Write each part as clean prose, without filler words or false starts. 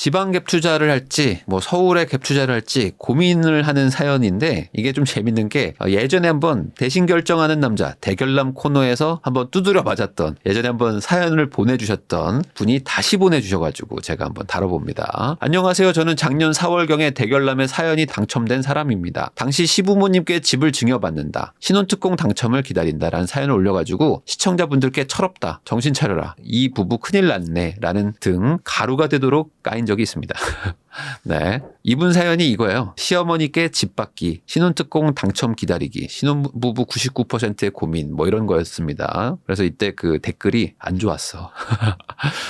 지방 갭 투자를 할지 뭐 서울에 갭 투자를 할지 고민을 하는 사연인데 이게 좀 재밌는 게 예전에 한번 대신 결정하는 남자 대결남 코너에서 한번 두드려 맞았던 예전에 한번 사연을 보내주셨던 분이 다시 보내주셔가지고 제가 한번 다뤄봅니다. 안녕하세요. 저는 작년 4월경에 대결남에 사연이 당첨된 사람입니다. 당시 시부모님께 집을 증여받는다. 신혼특공 당첨을 기다린다라는 사연을 올려가지고 시청자분들께 철없다. 정신 차려라. 이 부부 큰일 났네. 라는 등 가루가 되도록 까인 적이 있습니다. 네. 이분 사연이 이거예요. 시어머니께 집 받기, 신혼특공 당첨 기다리기, 신혼부부 99%의 고민 뭐 이런 거였습니다. 그래서 이때 그 댓글이 안 좋았어.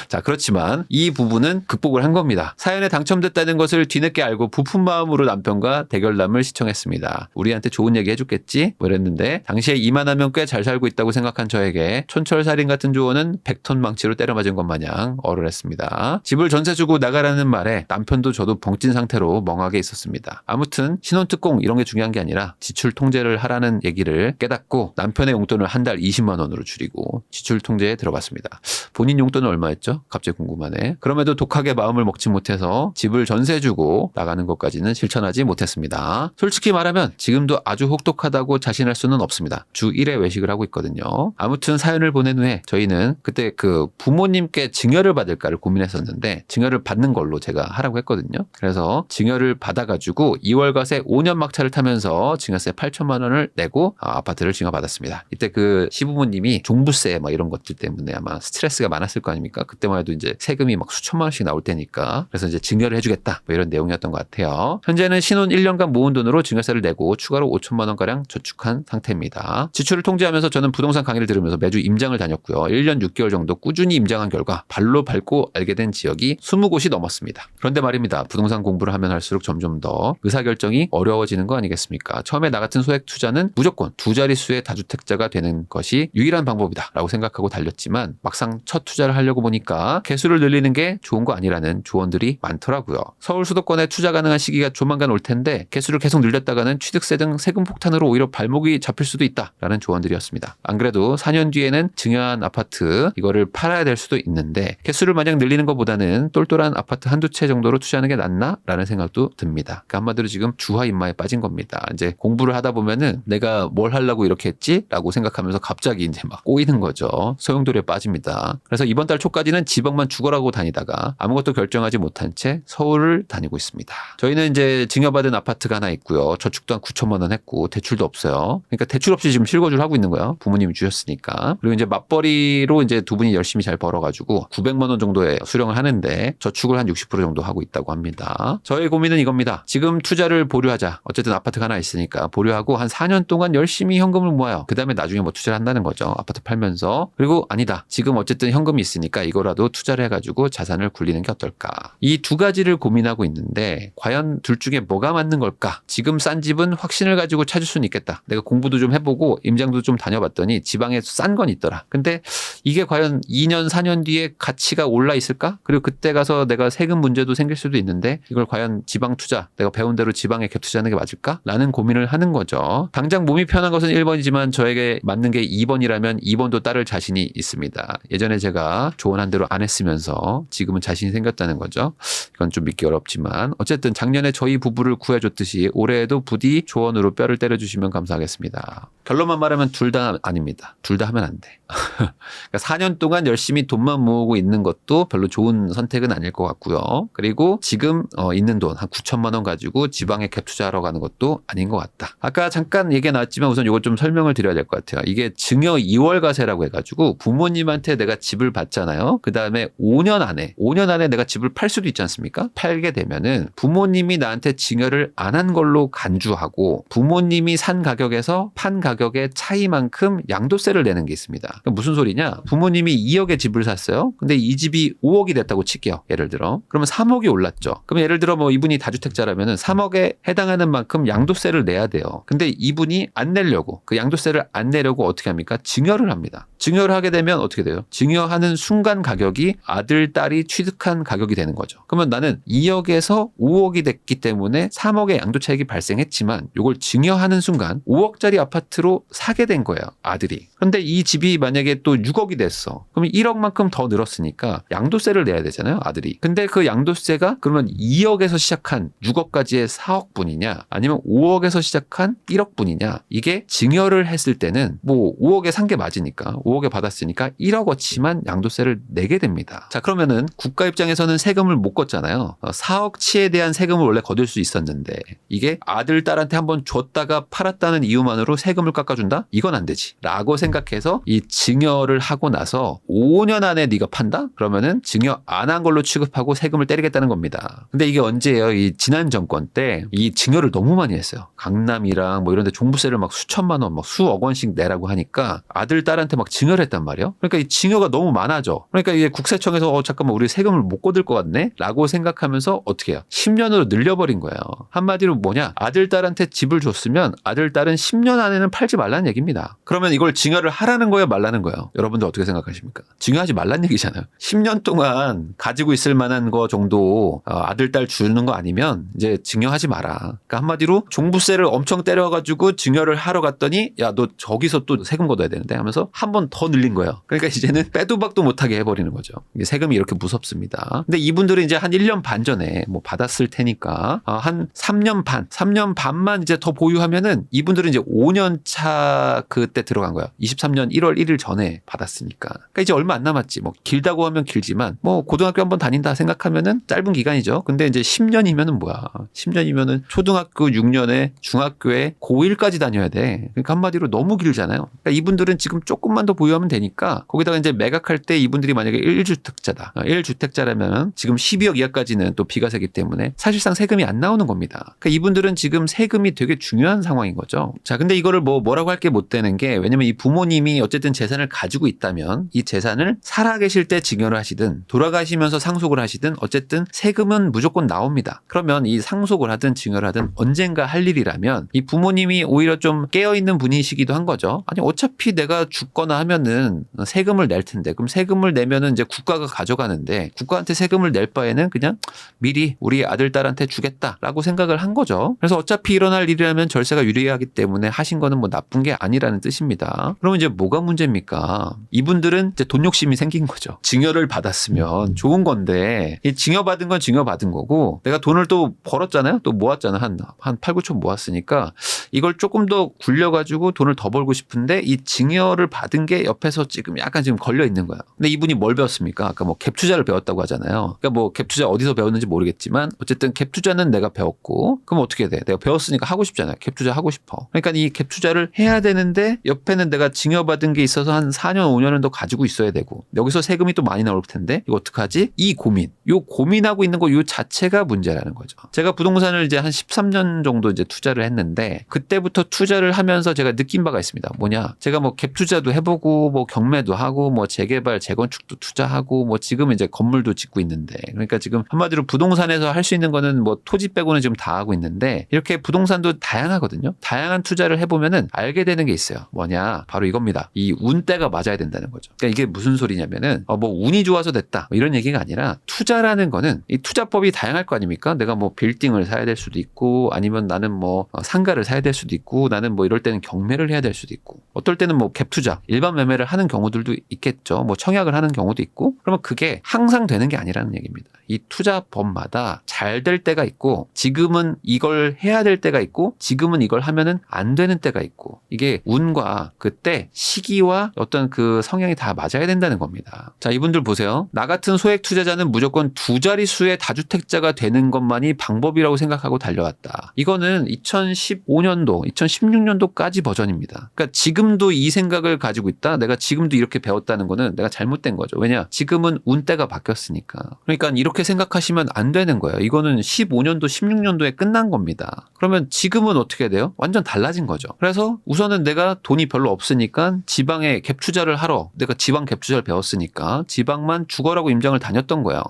자, 그렇지만 이 부부는 극복을 한 겁니다. 사연에 당첨됐다는 것을 뒤늦게 알고 부푼 마음으로 남편과 대결남을 시청했습니다. 우리한테 좋은 얘기 해줬겠지? 뭐 이랬는데 당시에 이만하면 꽤 잘 살고 있다고 생각한 저에게 촌철살인 같은 조언은 100톤 망치로 때려 맞은 것 마냥 얼얼했습니다. 집을 전세 주고 나가라는 말에 남편도 저도 벙찐 상태로 멍하게 있었습니다. 아무튼 신혼특공 이런 게 중요한 게 아니라 지출 통제를 하라는 얘기를 깨닫고 남편의 용돈을 한 달 20만 원으로 줄이고 지출 통제에 들어갔습니다. 본인 용돈은 얼마였죠? 갑자기 궁금하네. 그럼에도 독하게 마음을 먹지 못해서 집을 전세 주고 나가는 것까지는 실천하지 못했습니다. 솔직히 말하면 지금도 아주 혹독하다고 자신할 수는 없습니다. 주 1회 외식을 하고 있거든요. 아무튼 사연을 보낸 후에 저희는 그때 그 부모님께 증여를 받을까를 고민했었는데 증여를 받는 걸로 제가 하라고 했거든요. 그래서 증여를 받아가지고 2월갓에 5년 막차를 타면서 증여세 8천만 원을 내고 아파트를 증여받았습니다. 이때 그 시부모님이 종부세 막 이런 것들 때문에 아마 스트레스가 많았을 거 아닙니까? 그때만 해도 이제 세금이 막 수천만 원씩 나올 테니까 그래서 이제 증여를 해주겠다 뭐 이런 내용이었던 것 같아요. 현재는 신혼 1년간 모은 돈으로 증여세를 내고 추가로 5천만 원가량 저축한 상태입니다. 지출을 통제하면서 저는 부동산 강의를 들으면서 매주 임장을 다녔고요. 1년 6개월 정도 꾸준히 임장한 결과 발로 밟고 알게 된 지역이 20곳이 넘었습니다. 그런데 말입니다. 부동산 공부를 하면 할수록 점점 더 의사결정이 어려워지는 거 아니겠습니까? 처음에 나 같은 소액 투자는 무조건 두 자릿수의 다주택자가 되는 것이 유일한 방법이다 라고 생각하고 달렸지만 막상 첫 투자를 하려고 보니까 개수를 늘리는 게 좋은 거 아니라는 조언들이 많더라고요. 서울 수도권에 투자 가능한 시기가 조만간 올 텐데 개수를 계속 늘렸다가는 취득세 등 세금 폭탄으로 오히려 발목이 잡힐 수도 있다 라는 조언들이었습니다. 안 그래도 4년 뒤에는 증여한 아파트 이거를 팔아야 될 수도 있는데 개수를 마냥 늘리는 것보다는 똘똘한 아파트 한두 채 정도로 투자하는 게 낫나? 라는 생각도 듭니다. 그러니까 한마디로 지금 주화 입마에 빠진 겁니다. 이제 공부를 하다 보면은 내가 뭘 하려고 이렇게 했지? 라고 생각하면서 갑자기 이제 막 꼬이는 거죠. 소용돌이에 빠집니다. 그래서 이번 달 초까지는 지방만 죽어라고 다니다가 아무것도 결정하지 못한 채 서울을 다니고 있습니다. 저희는 이제 증여받은 아파트가 하나 있고요. 저축도 한 9천만 원 했고 대출도 없어요. 그러니까 대출 없이 지금 실거주를 하고 있는 거예요. 부모님이 주셨으니까. 그리고 이제 맞벌이로 이제 두 분이 열심히 잘 벌어가지고 900만 원 정도의 수령을 하는데 저축을 한 60% 정도 하고 있다고 합니다. 저의 고민은 이겁니다. 지금 투자를 보류하자. 어쨌든 아파트가 하나 있으니까 보류하고 한 4년 동안 열심히 현금을 모아요. 그 다음에 나중에 뭐 투자를 한다는 거죠. 아파트 팔면서. 그리고 아니다. 지금 어쨌든 현금이 있으니까 이거라도 투자를 해가지고 자산을 굴리는 게 어떨까. 이 두 가지를 고민하고 있는데 과연 둘 중에 뭐가 맞는 걸까? 지금 싼 집은 확신을 가지고 찾을 수는 있겠다. 내가 공부도 좀 해보고 임장도 좀 다녀봤더니 지방에 싼 건 있더라. 근데 이게 과연 2년 4년 뒤에 가치가 올라 있을까? 그리고 그때 가서 내가 세금 문제도 생길 수도 있는데 이걸 과연 지방 투자 내가 배운 대로 지방에 갭 투자하는 게 맞을까? 라는 고민을 하는 거죠. 당장 몸이 편한 것은 1번이지만 저에게 맞는 게 2번이라면 2번도 따를 자신이 있습니다. 예전에 제가 조언한 대로 안 했으면서 지금은 자신이 생겼다는 거죠. 이건 좀 믿기 어렵지만 어쨌든 작년에 저희 부부를 구해줬듯이 올해에도 부디 조언으로 뼈를 때려주시면 감사하겠습니다. 결론만 말하면 둘 다 아닙니다. 둘 다 하면 안 돼. 그러니까 4년 동안 열심히 돈만 모으고 있는 것도 별로 좋은 선택은 아닐 것 같고요. 그리고 지금 있는 돈 한 9천만 원 가지고 지방에 갭 투자하러 가는 것도 아닌 것 같다. 아까 잠깐 얘기가 나왔지만 우선 이거 좀 설명을 드려야 될 것 같아요. 이게 증여 2월가세라고 해가지고 부모님한테 내가 집을 받잖아요. 그 다음에 5년 안에 내가 집을 팔 수도 있지 않습니까? 팔게 되면은 부모님이 나한테 증여를 안 한 걸로 간주하고 부모님이 산 가격에서 판 가격의 차이만큼 양도세를 내는 게 있습니다. 그러니까 무슨 소리냐? 부모님이 2억에 집을 샀어요. 근데 이 집이 5억이 됐다고 칠게요. 예를 들어. 그러면 3억이 올랐죠. 그럼 예를 들어 뭐 이분이 다주택자라면은 3억에 해당하는 만큼 양도세를 내야 돼요. 근데 이분이 안 내려고 그 양도세를 안 내려고 어떻게 합니까? 증여를 합니다. 증여를 하게 되면 어떻게 돼요? 증여하는 순간 가격이 아들, 딸이 취득한 가격이 되는 거죠. 그러면 나는 2억에서 5억이 됐기 때문에 3억의 양도 차익이 발생했지만 이걸 증여하는 순간 5억짜리 아파트로 사게 된 거예요. 아들이. 그런데 이 집이 만약에 또 6억이 됐어. 그러면 1억만큼 더 늘었으니까 양도세를 내야 되잖아요. 아들이. 근데 그 양도세가 그러면 2억에서 시작한 6억까지의 4억 분이냐 아니면 5억에서 시작한 1억 분이냐 이게 증여를 했을 때는 뭐 5억에 산 게 맞으니까 5억에 받았으니까 1억어치만 양도세를 내게 됩니다. 자 그러면은 국가 입장에서는 세금을 못 걷잖아요. 4억치에 대한 세금을 원래 거둘 수 있었는데 이게 아들 딸한테 한번 줬다가 팔았다는 이유만으로 세금을 깎아준다? 이건 안 되지 라고 생각해서 이 증여를 하고 나서 5년 안에 네가 판다? 그러면은 증여 안 한 걸로 취급하고 세금을 때리겠다는 겁니다. 근데 이게 언제예요? 이 지난 정권 때 이 증여를 너무 많이 했어요. 강남이랑 뭐 이런 데 종부세를 막 수천만 원, 막 수억 원씩 내라고 하니까 아들 딸한테 막 증여를 했단 말이에요. 그러니까 이 증여가 너무 많아져. 그러니까 이게 국세청에서 잠깐만 우리 세금을 못 거둘 것 같네? 라고 생각하면서 어떻게 해요? 10년으로 늘려버린 거예요. 한마디로 뭐냐? 아들 딸한테 집을 줬으면 아들 딸은 10년 안에는 팔지 말라는 얘기입니다. 그러면 이걸 증여를 하라는 거예요? 말라는 거예요? 여러분들 어떻게 생각하십니까? 증여하지 말라는 얘기잖아요. 10년 동안 가지고 있을 만한 거 정도 아들 딸 주는 거 아니면 이제 증여하지 마라. 그러니까 한마디로 종부세를 엄청 때려가지고 증여를 하러 갔더니 야 너 저기서 또 세금 걷어야 되는데 하면서 한 번 더 늘린 거예요. 그러니까 이제는 빼도 박도 못하게 해버리는 거죠. 이게 세금이 이렇게 무섭습니다. 근데 이분들은 이제 한 1년 반 전에 뭐 받았을 테니까 한 3년 반만 이제 더 보유하면은 이분들은 이제 5년 차 그때 들어간 거예요. 23년 1월 1일 전에 받았으니까. 그러니까 이제 얼마 안 남았지. 뭐 길다고 하면 길지만 뭐 고등학교 한번 다닌다 생각하면은 짧은 기간이죠. 근데 이제 10년이면은 뭐야. 10년이면은 초등학교 6년에 중학교에 고1까지 다녀야 돼. 그러니까 한마디로 너무 길잖아요. 그러니까 이분들은 지금 조금만 더 보유하면 되니까 거기다가 이제 매각할 때 이분들이 만약에 1주택자다. 1주택자라면 지금 12억 이하까지는 또 비과세기 때문에 사실상 세금이 안 나오는 겁니다. 그러니까 이분들은 지금 세금이 되게 중요한 상황인 거죠. 자, 근데 이거를 뭐라고 할 게 못 되는 게 왜냐면 이 부모님이 어쨌든 재산을 가지고 있다면 이 재산을 살아계실 때 증여를 하시든 돌아가시면서 상속을 하시든 어쨌든 세금은 무조건 나옵니다. 그러면 이 상속을 하든 증여를 하든 언젠가 할 일이라면 이 부모님이 오히려 좀 깨어있는 분이시기도 한 거죠. 아니 어차피 내가 죽거나 하면은 세금을 낼 텐데 그럼 세금을 내면은 이제 국가가 가져가는데 국가한테 세금을 낼 바에는 그냥 미리 우리 아들 딸한테 주겠다라고 생각을 한 거죠. 그래서 어차피 일어날 일이라면 절세가 유리하기 때문에 하신 거는 뭐 나쁜 게 아니라는 뜻입니다. 그러면 이제 뭐가 문제입니까? 이분들은 이제 돈 욕심이 생긴 거죠. 증여를 받았으면 좋은 건데 이 증여받은 건 증여받은 거고 내가 돈을 또 벌었잖아요. 또 모았잖아. 한 8, 9천 모았으니까 이걸 조금 더 굴려가지고 돈을 더 벌고 싶은데 이 증여를 받은 게 옆에서 지금 약간 지금 걸려 있는 거야. 근데 이분이 뭘 배웠습니까? 아까 뭐 갭 투자를 배웠다고 하잖아요. 그러니까 뭐 갭 투자 어디서 배웠는지 모르겠지만 어쨌든 갭 투자는 내가 배웠고 그럼 어떻게 돼? 내가 배웠으니까 하고 싶잖아요. 갭 투자 하고 싶어. 그러니까 이 갭 투자를 해야 되는데 옆에는 내가 증여받은 게 있어서 한 4년 5년은 더 가지고 있어야 되고 여기서 세금이 또 많이 나올 텐데 이거 어떡하지? 이 고민하고 있는 거 요 자체가 문제라는 거죠. 제가 부동산을 이제 한 13년 정도 이제 투자를 했는데 그때부터 투자를 하면서 제가 느낀 바가 있습니다. 뭐냐? 제가 뭐 갭 투자도 해보고 뭐 경매도 하고 뭐 재개발 재건축도 투자하고 뭐 지금 이제 건물도 짓고 있는데 그러니까 지금 한마디로 부동산에서 할 수 있는 거는 뭐 토지 빼고는 지금 다 하고 있는데 이렇게 부동산도 다양하거든요. 다양한 투자를 해보면은 알게 되는 게 있어요. 뭐냐? 바로 이겁니다. 이 운대가 맞아야 된다는 거죠. 그러니까 이게 무슨 소리냐면은 뭐 운이 좋아서 됐다 뭐 이런 얘기가 아니라 투자라는 거는 이 투자법이 다양할 거 아닙니까? 내가 뭐 빌딩을 사야 될 수도 있고 아니면 나는 뭐 상가를 사야 될 수도 있고 나는 뭐 이럴 때는 경매를 해야 될 수도 있고 어떨 때는 뭐 갭 투자 일반 매매를 하는 경우들도 있겠죠. 뭐 청약을 하는 경우도 있고 그러면 그게 항상 되는 게 아니라는 얘기입니다. 이 투자법마다 잘 될 때가 있고 지금은 이걸 해야 될 때가 있고 지금은 이걸 하면은 안 되는 때가 있고 이게 운과 그때 시기와 어떤 그 성향이 다 맞아야 된다는 겁니다. 자, 이분들 보세요. 나 같은 소액 투자자는 무조건 두 자릿수의 다주택자가 되는 것만이 방법이라고 생각하고 달려왔다. 이거는 2015년도, 2016년도까지 버전입니다. 그러니까 지금도 이 생각을 가지고 있다. 내가 지금도 이렇게 배웠다는 거는 내가 잘못된 거죠. 왜냐? 지금은 운때가 바뀌었으니까. 그러니까 이렇게 생각하시면 안 되는 거예요. 이거는 15년도, 16년도에 끝난 겁니다. 그러면 지금은 어떻게 돼요? 완전 달라진 거죠. 그래서 우선은 내가 돈이 별로 없으니까 지방에 갭 투자를 하러 내가 지방 갭 투자를 배웠으니까 지방만 죽어라고 임장을 다녔던 거예요.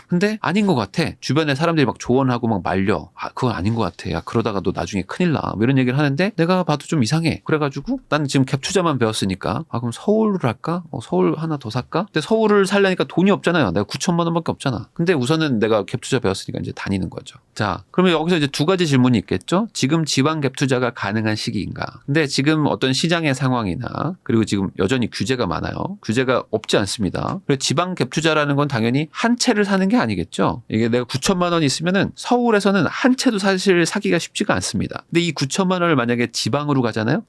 근데 아닌 것 같아. 주변에 사람들이 막 조언하고 막 말려. 아, 그건 아닌 것 같아. 야, 그러다가 너 나중에 큰일 나. 뭐 뭐 이런 얘기를 하는데 내가 봐도 좀 이상해. 그래가지고 나는 지금 갭 투자만 배웠으니까 그럼 서울을 할까? 서울 하나 더 살까? 근데 서울을 살려니까 돈이 없잖아요. 내가 9천만 원밖에 없잖아. 근데 우선은 내가 갭 투자 배웠으니까 이제 다니는 거죠. 자, 그러면 여기서 이제 두 가지 질문이 있겠죠. 지금 지방 갭 투자가 가능한 시기인가? 근데 지금 어떤 시장의 상황이나 그리고 지금 여전히 규제가 많아요. 규제가 없지 않습니다. 그래서 지방 갭 투자라는 건 당연히 한 채를 사는 게 아니겠죠. 이게 내가 9천만 원 있으면은 서울에서는 한 채도 사실 사기가 쉽지가 않습니다. 근데 이 9천만 원을 만약에 지방으로 가잖아요.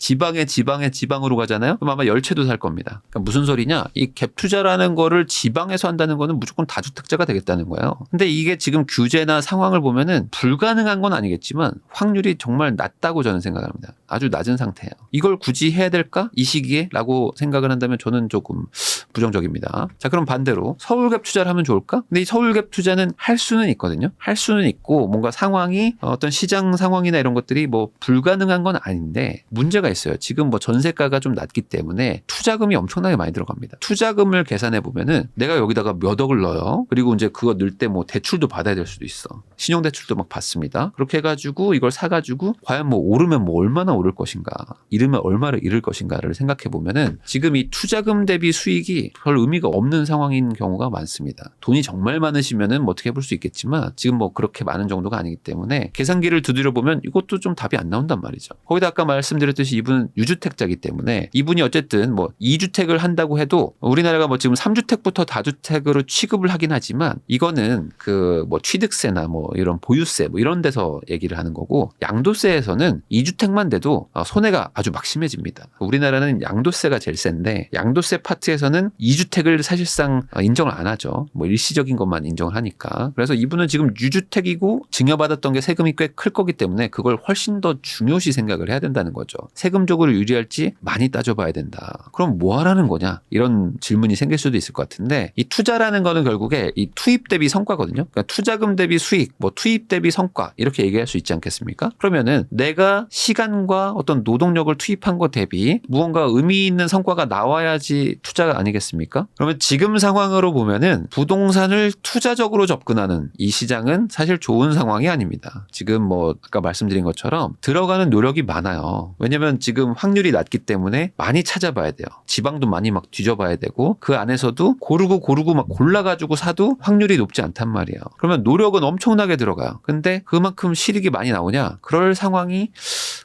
지방으로 가잖아요. 그럼 아마 10채도 살 겁니다. 그러니까 무슨 소리냐? 이 갭 투자라는 거를 지방에서 한다는 거는 무조건 다주택자가 되겠다는 거예요. 근데 이게 지금 규제나 상황을 보면은 불가능한 건 아니겠지만 확률이 정말 낮다고 저는 생각을 합니다. 아주 낮은 상태예요. 이걸 굳이 해야 될까? 이 시기에? 라고 생각을 한다면 저는 조금 부정적입니다. 자, 그럼 반대로 서울 갭 투자를 하면 좋을까? 근데 이 서울 갭 투자는 할 수는 있거든요. 할 수는 있고 뭔가 상황이 어떤 시장 상황이나 이런 것들이 뭐 불가능한 건 아닌데 문제가 있어요. 지금 뭐 전세가가 좀 낮기 때문에 투자금이 엄청나게 많이 들어갑니다. 투자금을 계산해 보면은 내가 여기다가 몇 억을 넣어요. 그리고 이제 그거 넣을 때 뭐 대출도 받아야 될 수도 있어. 신용대출도 막 받습니다. 그렇게 해가지고 이걸 사가지고 과연 뭐 오르면 뭐 얼마나 오를 것인가, 잃으면 얼마를 잃을 것인가를 생각해 보면은 지금 이 투자금 대비 수익이 별 의미가 없는 상황인 경우가 많습니다. 돈이 정말 많으시면은 뭐 어떻게 해볼 수 있겠지만 지금 뭐 그렇게 많은 정도가 아니기 때문에 계산기를 두드려 보면 이것도 좀 답이 안 나온단 말이죠. 거기다 아까 말씀드렸듯이 이분은 유주택자이기 때문에 이분이 어쨌든 뭐 2주택을 한다고 해도 우리나라가 뭐 지금 3주택부터 다주택으로 취급을 하긴 하지만 이거는 그 뭐 취득세나 뭐 이런 보유세 뭐 이런 데서 얘기를 하는 거고 양도세에서는 2주택만 돼도 손해가 아주 막심해집니다. 우리나라는 양도세가 제일 센데 양도세 파트에서는 2주택을 사실상 인정을 안 하죠. 뭐 일시적인 것만 인정을 하니까. 그래서 이분은 지금 유주택이고 증여받았던 게 세금이 꽤 클 거기 때문에 그걸 훨씬 더 중요시 생각을 해야 된다는 거죠. 세금적으로 유리할지 많이 따져봐야 된다. 그럼 뭐 하라는 거냐? 이런 질문이 생길 수도 있을 것 같은데 이 투자라는 거는 결국에 이 투입 대비 성과거든요. 그러니까 투자금 대비 수익, 뭐 투입 대비 성과 이렇게 얘기할 수 있지 않겠습니까? 그러면은 내가 시간과 어떤 노동력을 투입한 것 대비 무언가 의미 있는 성과가 나와야지 투자가 아니겠습니까? 그러면 지금 상황으로 보면은 부동산을 투자적으로 접근하는 이 시장은 사실 좋은 상황이 아닙니다. 지금 뭐 아까 말씀드린 것처럼 들어가는 노력이 많아요. 왜냐면 지금 확률이 낮기 때문에 많이 찾아봐야 돼요. 지방도 많이 막 뒤져봐야 되고 그 안에서도 고르고 막 골라가지고 사도 확률이 높지 않단 말이에요. 그러면 노력은 엄청나게 들어가요. 근데 그만큼 실익이 많이 나오냐? 그럴 상황이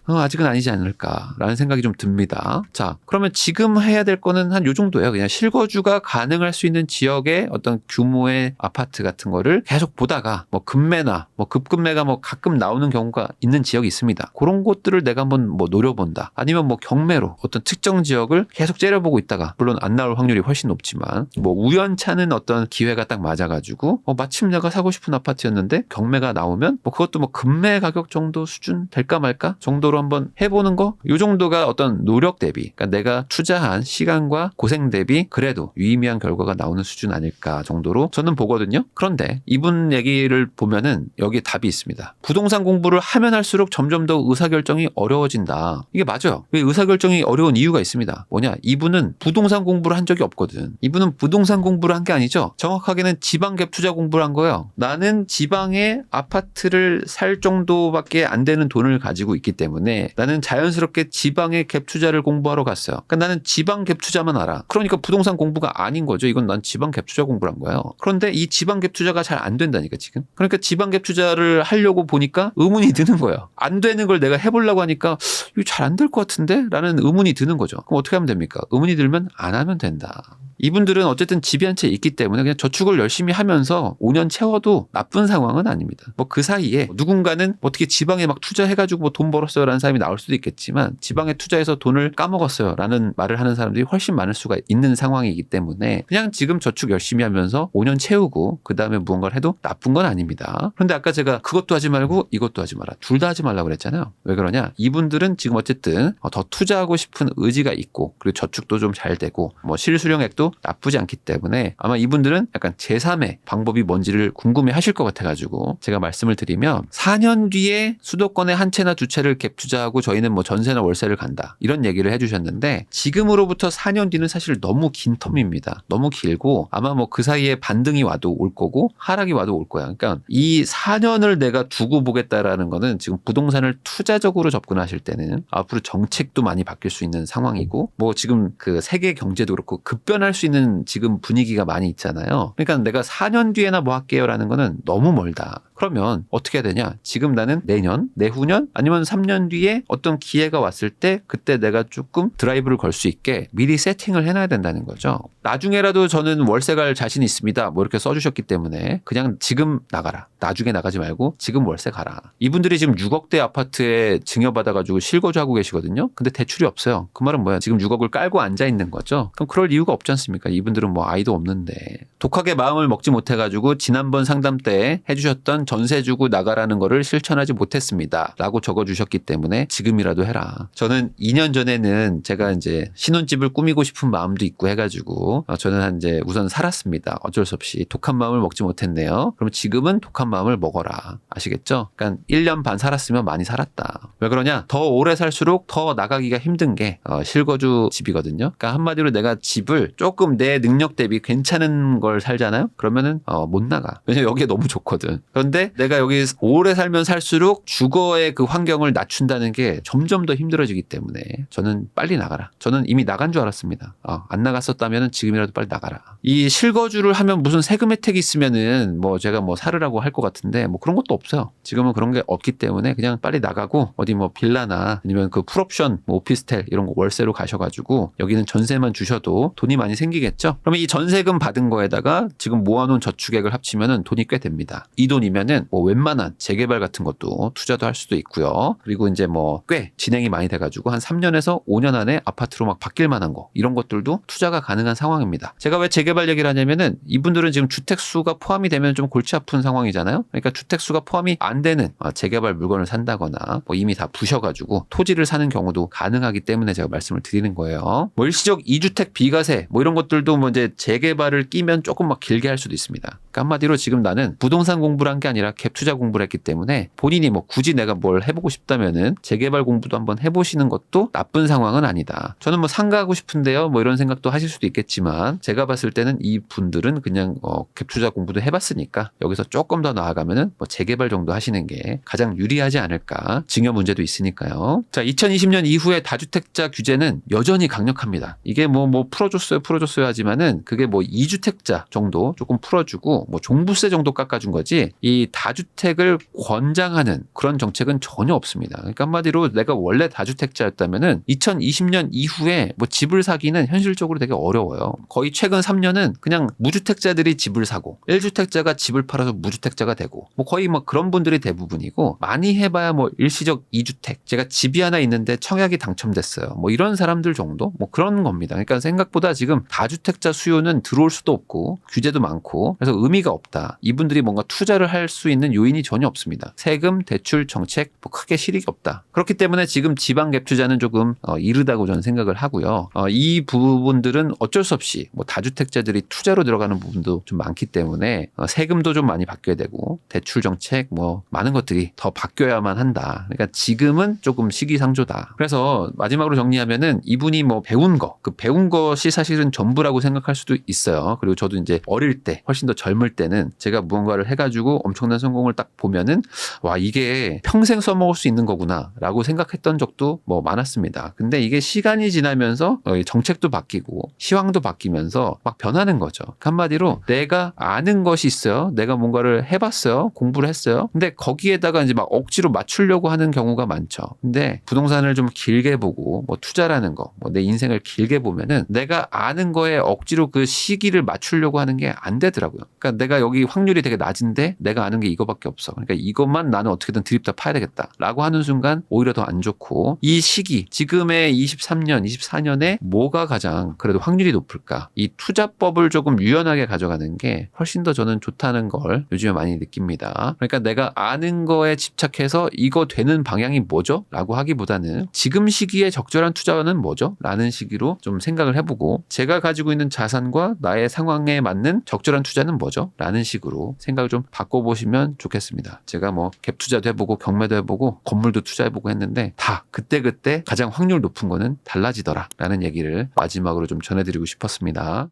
아직은 아니지 않을까라는 생각이 좀 듭니다. 자, 그러면 지금 해야 될 거는 한 요 정도예요. 그냥 실거주가 가능할 수 있는 지역의 어떤 규모의 아파트 같은 거를 계속 보다가 뭐 급매나 뭐 급급매가 뭐 가끔 나오는 경우가 있는 지역이 있습니다. 그런 곳들을 내가 한번 뭐 노려본다. 아니면 뭐 경매로 어떤 특정 지역을 계속 째려보고 있다가 물론 안 나올 확률이 훨씬 높지만 뭐 우연찮은 어떤 기회가 딱 맞아가지고 마침 내가 사고 싶은 아파트였는데 경매가 나오면 뭐 그것도 뭐 급매 가격 정도 수준 될까 말까 정도로 한번 해보는 거? 요 정도가 어떤 노력 대비 그러니까 내가 투자한 시간과 고생 대비 그래도 유의미한 결과가 나오는 수준 아닐까 정도로 저는 보거든요. 그런데 이분 얘기를 보면은 여기에 답이 있습니다. 부동산 공부를 하면 할수록 점점 더 의사결정이 어려워진다. 이게 맞아요. 왜 의사결정이 어려운 이유가 있습니다. 뭐냐? 이분은 부동산 공부를 한 적이 없거든. 이분은 부동산 공부를 한 게 아니죠. 정확하게는 지방 갭 투자 공부를 한 거예요. 나는 지방에 아파트를 살 정도밖에 안 되는 돈을 가지고 있기 때문에 나는 자연스럽게 지방의 갭 투자를 공부하러 갔어요. 그러니까 나는 지방 갭 투자만 알아. 그러니까 부동산 공부가 아닌 거죠. 이건 난 지방 갭 투자 공부를 한 거예요. 그런데 이 지방 갭 투자가 잘 안 된다니까 지금. 그러니까 지방 갭 투자를 하려고 보니까 의문이 드는 거예요. 안 되는 걸 내가 해보려고 하니까 이거 잘 안 될 것 같은데? 라는 의문이 드는 거죠. 그럼 어떻게 하면 됩니까? 의문이 들면 안 하면 된다. 이분들은 어쨌든 집이 한 채 있기 때문에 그냥 저축을 열심히 하면서 5년 채워도 나쁜 상황은 아닙니다. 뭐 그 사이에 누군가는 어떻게 지방에 막 투자해가지고 뭐 돈 벌었어요 라는 사람이 나올 수도 있겠지만 지방에 투자해서 돈을 까먹었어요 라는 말을 하는 사람들이 훨씬 많을 수가 있는 상황이기 때문에 그냥 지금 저축 열심히 하면서 5년 채우고 그 다음에 무언가를 해도 나쁜 건 아닙니다. 그런데 아까 제가 그것도 하지 말고 이것도 하지 마라. 둘 다 하지 말라고 그랬잖아요. 왜 그러냐? 이분들은 지금 어쨌든 더 투자하고 싶은 의지가 있고 그리고 저축도 좀 잘 되고 뭐 실수령액도 나쁘지 않기 때문에 아마 이분들은 약간 제3의 방법이 뭔지를 궁금해 하실 것 같아가지고 제가 말씀을 드리면 4년 뒤에 수도권에 한 채나 두 채를 갭 투자하고 가지고 저희는 뭐 전세나 월세를 간다. 이런 얘기를 해주셨는데 지금으로부터 4년 뒤는 사실 너무 긴 텀입니다. 너무 길고 아마 뭐 그 사이에 반등이 와도 올 거고 하락이 와도 올 거야. 그러니까 이 4년을 내가 두고 보겠다라는 거는 지금 부동산을 투자적으로 접근하실 때는 앞으로 정책도 많이 바뀔 수 있는 상황이고 뭐 지금 그 세계 경제도 그렇고 급변할 수 있는 지금 분위기가 많이 있잖아요. 그러니까 내가 4년 뒤에나 뭐 할게요라는 거는 너무 멀다. 그러면 어떻게 해야 되냐? 지금 나는 내년, 내후년 아니면 3년 뒤에 어떤 기회가 왔을 때 그때 내가 조금 드라이브를 걸 수 있게 미리 세팅을 해놔야 된다는 거죠. 나중에라도 저는 월세 갈 자신 있습니다. 뭐 이렇게 써주셨기 때문에 그냥 지금 나가라. 나중에 나가지 말고 지금 월세 가라. 이분들이 지금 6억대 아파트에 증여받아가지고 실거주하고 계시거든요. 근데 대출이 없어요. 그 말은 뭐야? 지금 6억을 깔고 앉아 있는 거죠. 그럼 그럴 이유가 없지 않습니까? 이분들은 뭐 아이도 없는데. 독하게 마음을 먹지 못해가지고 지난번 상담 때 해주셨던 전세 주고 나가라는 거를 실천하지 못했습니다. 라고 적어주셨기 때문에 지금이라도 해라. 저는 2년 전에는 제가 이제 신혼집을 꾸미고 싶은 마음도 있고 해가지고 저는 이제 우선 살았습니다. 어쩔 수 없이 독한 마음을 먹지 못했네요. 그럼 지금은 독한 마음을 먹어라. 아시겠죠? 그러니까 1년 반 살았으면 많이 살았다. 왜 그러냐? 더 오래 살수록 더 나가기가 힘든 게 실거주 집이거든요. 그러니까 한마디로 내가 집을 조금 내 능력 대비 괜찮은 걸 살잖아요. 그러면은 못 나가. 왜냐면 여기에 너무 좋거든. 그런데 내가 여기 오래 살면 살수록 주거의 그 환경을 낮춘다는 게 점점 더 힘들어지기 때문에 저는 빨리 나가라. 저는 이미 나간 줄 알았습니다. 안 나갔었다면 지금이라도 빨리 나가라. 이 실거주를 하면 무슨 세금 혜택이 있으면은 뭐 제가 뭐 사르라고 할 것 같은데 뭐 그런 것도 없어요. 지금은 그런 게 없기 때문에 그냥 빨리 나가고 어디 뭐 빌라나 아니면 그 풀옵션 뭐 오피스텔 이런 거 월세로 가셔가지고 여기는 전세만 주셔도 돈이 많이 생기겠죠. 그러면 이 전세금 받은 거에다가 지금 모아놓은 저축액을 합치면은 돈이 꽤 됩니다. 이 돈이면은 뭐 웬만한 재개발 같은 것도 투자도 할 수도 있고요. 그리고 이제 뭐 꽤 진행이 많이 돼가지고 한 3년에서 5년 안에 아파트로 막 바뀔 만한 거 이런 것들도 투자가 가능한 상황입니다. 제가 왜 재개발 얘기를 하냐면은 이분들은 지금 주택수가 포함이 되면 좀 골치 아픈 상황이잖아요. 그러니까 주택수가 포함이 안 되는 재개발 물건을 산다거나 뭐 이미 다 부셔가지고 토지를 사는 경우도 가능하기 때문에 제가 말씀을 드리는 거예요. 뭐 일시적 2주택 비과세 뭐 이런 것들도 뭐 이제 재개발을 끼면 조금 막 길게 할 수도 있습니다. 그러니까 한마디로 지금 나는 부동산 공부를 한 게 아니라 갭 투자 공부를 했기 때문에 본인이 뭐 굳이 내가 뭘 해보고 싶다면은 재개발 공부도 한번 해보시는 것도 나쁜 상황은 아니다. 저는 뭐 상가하고 싶은데요. 뭐 이런 생각도 하실 수도 있겠지만 제가 봤을 때는 이 분들은 그냥 갭 투자 공부도 해봤으니까 여기서 조금 더 나아가면은 뭐 재개발 정도 하시는 게 가장 유리하지 않을까. 증여 문제도 있으니까요. 자, 2020년 이후에 다주택자 규제는 여전히 강력합니다. 이게 뭐 풀어줬어요 하지만은 그게 뭐 2주택자 정도 조금 풀어주고 뭐 종부세 정도 깎아준 거지 이 다주택을 권장하는 그런 정책은 전혀 없습니다. 그러니까 한마디로 내가 원래 다주택자였다면은 2020년 이후에 뭐 집을 사기는 현실적으로 되게 어려워요. 거의 최근 3년은 그냥 무주택자들이 집을 사고 1주택자가 집을 팔아서 무주택자가 되고 뭐 거의 뭐 그런 분들이 대부분이고 많이 해봐야 뭐 일시적 2주택 제가 집이 하나 있는데 청약이 당첨됐어요. 뭐 이런 사람들 정도 뭐 그런 겁니다. 그러니까 생각보다 지금 다주택자 수요는 들어올 수도 없고 규제도 많고 그래서 의미가 없다. 이분들이 뭔가 투자를 할 수 있는 요인이 전혀 없습니다. 세금, 대출, 정책 뭐 크게 실익이 없다. 그렇기 때문에 지금 지방 갭 투자는 조금 이르다고 저는 생각을 하고요. 이 부분들은 어쩔 수 없이 뭐 다주택자들이 투자로 들어가는 부분도 좀 많기 때문에 세금도 좀 많이 바뀌어야 되고 대출 정책 뭐 많은 것들이 더 바뀌어야만 한다. 그러니까 지금은 조금 시기상조다. 그래서 마지막으로 정리하면은 이분이 뭐 배운 것이 사실은 전부라고 생각할 수도 있어요. 그리고 저도 이제 어릴 때 훨씬 더 젊을 때는 제가 무언가를 해가지고 엄청난 성공을 딱 보면은 와 이게 평생 써먹을 수 있는 거구나 라고 생각했던 적도 뭐 많았습니다. 근데 이게 시간이 지나면서 정책도 바뀌고 시황도 바뀌면서 막 변하는 거죠. 한마디로 내가 아는 것이 있어요. 내가 뭔가를 해봤어요. 공부를 했어요. 근데 거기에다가 이제 막 억지로 맞추려고 하는 경우가 많죠. 근데 부동산을 좀 길게 보고 뭐 투자라는 거, 뭐 내 인생을 길게 보면은 내가 아는 거에 억지로 그 시기를 맞추려고 하는 게 안 되더라고요. 그러니까 내가 여기 확률이 되게 낮은데 내가 아는 게 이거밖에 없어. 그러니까 이것만 나는 어떻게든 드립다 파야 되겠다라고 하는 순간 오히려 더 안 좋고 이 시기 지금의 23년, 24년에 뭐가 가장 그래도 확률이 높을까? 이 투자법을 조금 유연하게 가져가는 게 훨씬 더 저는 좋다는 걸 요즘에 많이 느낍니다. 그러니까 내가 아는 거에 집착해서 이거 되는 방향이 뭐죠? 라고 하기보다는 지금 시기에 적절한 투자는 뭐죠? 라는 시기로 좀 생각을 해보고 제가 가지고 있는 자산과 나의 상황에 맞는 적절한 투자는 뭐죠? 라는 식으로 생각을 좀 바꿔보시는 해보시면 좋겠습니다. 제가 뭐 갭 투자도 해보고 경매도 해보고 건물도 투자해보고 했는데 다 그때그때 가장 확률 높은 거는 달라지더라 라는 얘기를 마지막으로 좀 전해드리고 싶었습니다.